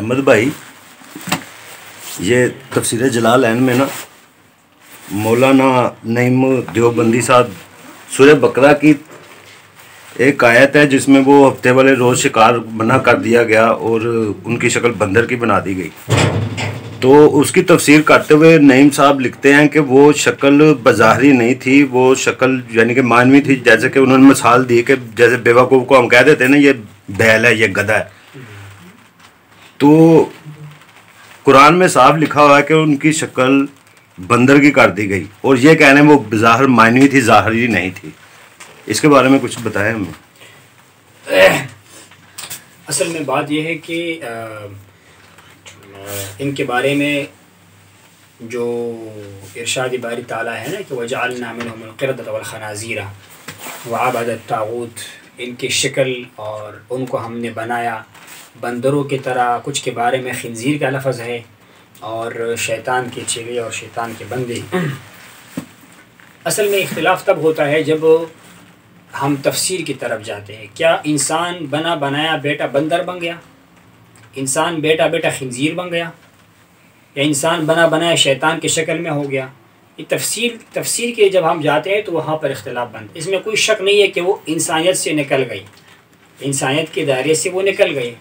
احمد بھائی، یہ تفسیر جلالین میں نا مولانا نعیم دیوبندی صاحب سورہ بقرہ کی ایک آیت ہے جس میں وہ ہفتے والے روز شکار منع کر دیا گیا اور ان کی شکل بندر کی بنا دی گئی. تو اس کی تفسیر کرتے ہوئے نعیم صاحب لکھتے ہیں کہ وہ شکل بظاہری نہیں تھی، وہ شکل یعنی کہ معنوی تھی. جیسے کہ انہوں نے مثال دی کہ جیسے بیوقوف کو ہم کہہ دیتے ہیں نا یہ بیل ہے، یہ گدھا ہے. تو قرآن میں صاف لکھا ہوا ہے کہ ان کی شکل بندر کی کر دی گئی، اور یہ کہنے وہ بظاہر معنوی تھی، ظاہری نہیں تھی. اس کے بارے میں کچھ بتائیں ہمیں. اصل میں بات یہ ہے کہ ان کے بارے میں جو ارشاد باری تعالیٰ ہے نا کہ وَجَعَلْنَا مِنْهُمُ الْقِرَدَةَ وَالْخَنَازِيرَ وَعَبَدَ الطَّاغُوتَ، ان کی شکل اور ان کو ہم نے بنایا بندروں کی طرح. کچھ کے بارے میں خنزیر کا لفظ ہے، اور شیطان کے چیلے اور شیطان کے بندے. اصل میں اختلاف تب ہوتا ہے جب ہم تفسیر کی طرف جاتے ہیں. کیا انسان بنا بنایا بیٹا بندر بن گیا، انسان بیٹا خنزیر بن گیا، یا انسان بنا بنایا شیطان کی شکل میں ہو گیا؟ یہ تفسیر کے جب ہم جاتے ہیں تو وہاں پر اختلاف بنتا ہے. اس میں کوئی شک نہیں ہے کہ وہ انسانیت سے نکل گئی، انسانیت کے دائرے سے وہ نکل گئے.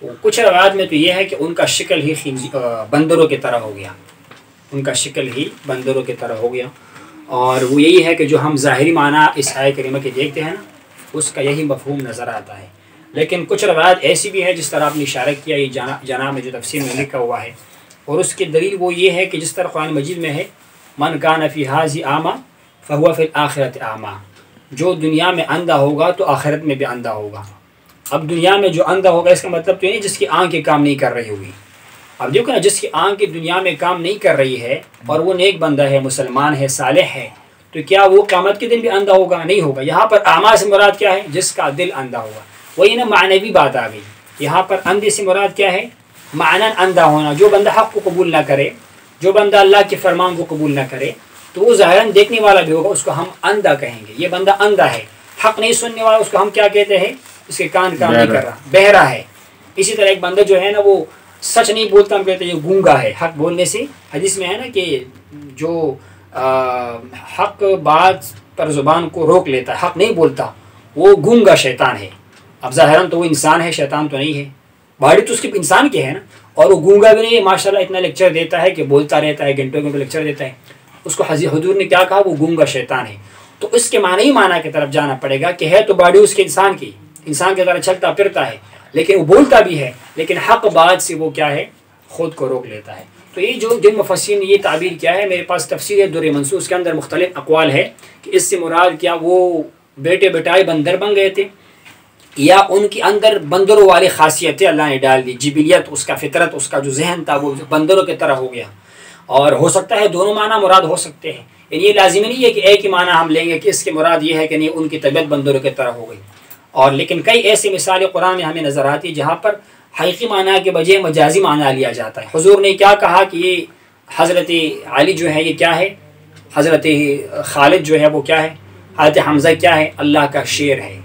تو کچھ روایات میں تو یہ ہے کہ ان کا شکل ہی بندروں کی طرح ہو گیا، ان کا شکل ہی بندروں کی طرح ہو گیا. اور وہ یہی ہے کہ جو ہم ظاہری معنی اس آیت کریمہ کے دیکھتے ہیں نا، اس کا یہی مفہوم نظر آتا ہے. لیکن کچھ روایات ایسی بھی ہے جس طرح آپ نے اشارہ کیا، یہ جناب میں جو تفسیر میں لکھا ہوا ہے، اور اس کی دلیل وہ یہ ہے کہ جس طرح قرآن مجید میں ہے من کان فی ھذہ اعمی فہو فی الآخرۃ اعمی، جو دنیا میں اندھا ہوگا تو آخرت میں بھی اندھا ہوگا. اب دنیا میں جو اندھا ہوگا اس کا مطلب تو یہ نہیں جس کی آنکھیں کام نہیں کر رہی ہوگی. اب دیکھو نا، جس کی آنکھ دنیا میں کام نہیں کر رہی ہے اور وہ نیک بندہ ہے، مسلمان ہے، صالح ہے، تو کیا وہ قیامت کے دن بھی اندھا ہوگا؟ نہیں ہوگا. یہاں پر اعمیٰ سے مراد کیا ہے؟ جس کا دل اندھا ہوگا. وہی نا معنوی بات آ گئی. یہاں پر اندھے سے مراد کیا ہے؟ معنی اندھا ہونا. جو بندہ حق کو قبول نہ کرے، جو بندہ اللہ کے فرمان کو قبول نہ کرے، تو وہ ظاہراً دیکھنے والا بھی ہوگا، اس کو ہم اندھا کہیں گے. یہ بندہ اندھا ہے، حق نہیں سننے والا، اس کو ہم کیا کہتے ہیں؟ اس کے کان کام نہیں کر رہا، بہرا ہے. اسی طرح ایک بندہ جو ہے نا وہ سچ نہیں بولتا، ہم کہتے ہیں یہ گونگا ہے. حق بولنے سے حدیث میں ہے نا کہ جو حق بات پر زبان کو روک لیتا ہے، حق نہیں بولتا، وہ گونگا شیطان ہے. اب ظاہراً تو وہ انسان ہے، شیطان تو نہیں ہے. باڈی تو اس کی انسان کی ہے نا، اور وہ گونگا بھی نہیں ہے. ماشاءاللہ اتنا لیکچر دیتا ہے کہ بولتا رہتا ہے، گھنٹوں گھنٹوں لیکچر دیتا ہے. اس کو حضور نے کیا کہا؟ وہ گونگا شیطان ہے. تو اس کے معنی کی طرف جانا پڑے گا کہ ہے تو باڈی اس کے انسان کی طرح چلتا پھرتا ہے، لیکن وہ بولتا بھی ہے، لیکن حق بات سے وہ کیا ہے؟ خود کو روک لیتا ہے. تو یہ جو جن مفسرین نے یہ تعبیر کیا ہے، میرے پاس تفسیر ہے در منصور، اس کے اندر مختلف اقوال ہے کہ اس سے مراد کیا وہ بیٹے بیٹائی بندر بن گئے تھے، یا ان کے اندر بندروں والی خاصیتیں اللہ نے ڈال دی، جبلیت، اس کا فطرت، اس کا جو ذہن تھا وہ بندروں کی طرح ہو گیا. اور ہو سکتا ہے دونوں معنی مراد ہو سکتے ہیں. یہ لازمی نہیں ہے کہ ایک ہی معنی ہم لیں گے کہ اس کے مراد یہ ہے کہ نہیں ان کی طبیعت بندروں کی طرح ہو گئی. اور لیکن کئی ایسی مثالیں قرآن میں ہمیں نظر آتی ہیں جہاں پر حقیقی معنی کے بجائے مجازی معنی لیا جاتا ہے. حضور نے کیا کہا کہ یہ حضرت علی جو ہے یہ کیا ہے؟ حضرت خالد جو ہے وہ کیا ہے؟ حضرت حمزہ کیا ہے؟ اللہ کا شیر ہے.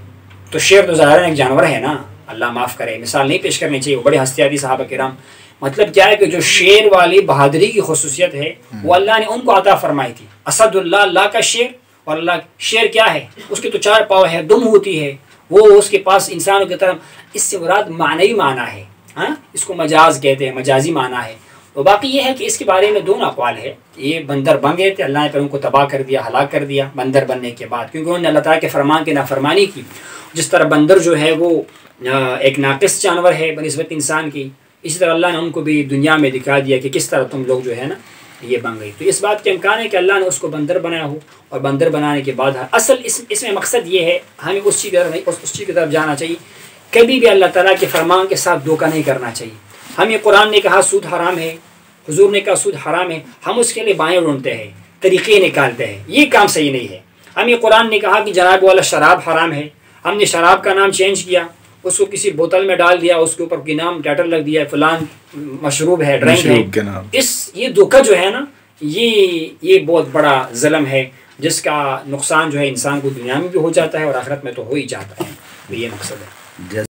تو شیر تو ظاہراً ایک جانور ہے نا، اللہ معاف کرے، مثال نہیں پیش کرنی چاہیے، وہ بڑے ہستیاتی صحابہ کرام. مطلب کیا ہے کہ جو شیر والی بہادری کی خصوصیت ہے وہ اللہ نے ان کو عطا فرمائی تھی. اسد اللہ کا شیر. اور اللہ شیر کیا ہے؟ اس کے تو 4 پاؤں ہے، دم ہوتی ہے، وہ اس کے پاس انسانوں کی طرح. اس سے مراد معنی معنی ہے، ہاں، اس کو مجاز کہتے ہیں، مجازی معنی ہے. تو باقی یہ ہے کہ اس کے بارے میں دونوں اقوال ہے. یہ بندر بن گئے تھے، اللہ نے ان کو تباہ کر دیا، ہلاک کر دیا بندر بننے کے بعد، کیونکہ انہوں نے اللہ تعالیٰ کے فرمان کی نافرمانی کی. جس طرح بندر جو ہے وہ ایک ناقص جانور ہے بنسبت انسان کی، اسی طرح اللہ نے ان کو بھی دنیا میں دکھا دیا کہ کس طرح تم لوگ جو ہے نا یہ بن گئی. تو اس بات کے امکان ہے کہ اللہ نے اس کو بندر بنایا ہو، اور بندر بنانے کے بعد اصل اس میں مقصد یہ ہے ہمیں اس چیز کی طرف جانا چاہیے. کبھی بھی اللہ تعالیٰ کے فرمان کے ساتھ دھوکہ نہیں کرنا چاہیے. ہمیں قرآن نے کہا سود حرام ہے، حضور نے کہا سود حرام ہے، ہم اس کے لیے بائیں ڈھونڈتے ہیں، طریقے نکالتے ہیں. یہ کام صحیح نہیں ہے. ہمیں قرآن نے کہا کہ جناب والا شراب حرام ہے، ہم نے شراب کا نام چینج کیا، اس کو کسی بوتل میں ڈال دیا، اس کے اوپر کوئی نام ٹائٹل لگ دیا، فلان مشروب ہے، ڈرنک ہے. یہ دھوکہ جو ہے نا، یہ بہت بڑا ظلم ہے، جس کا نقصان جو ہے انسان کو دنیا میں بھی ہو جاتا ہے اور آخرت میں تو ہو ہی جاتا ہے. یہ مقصد ہے.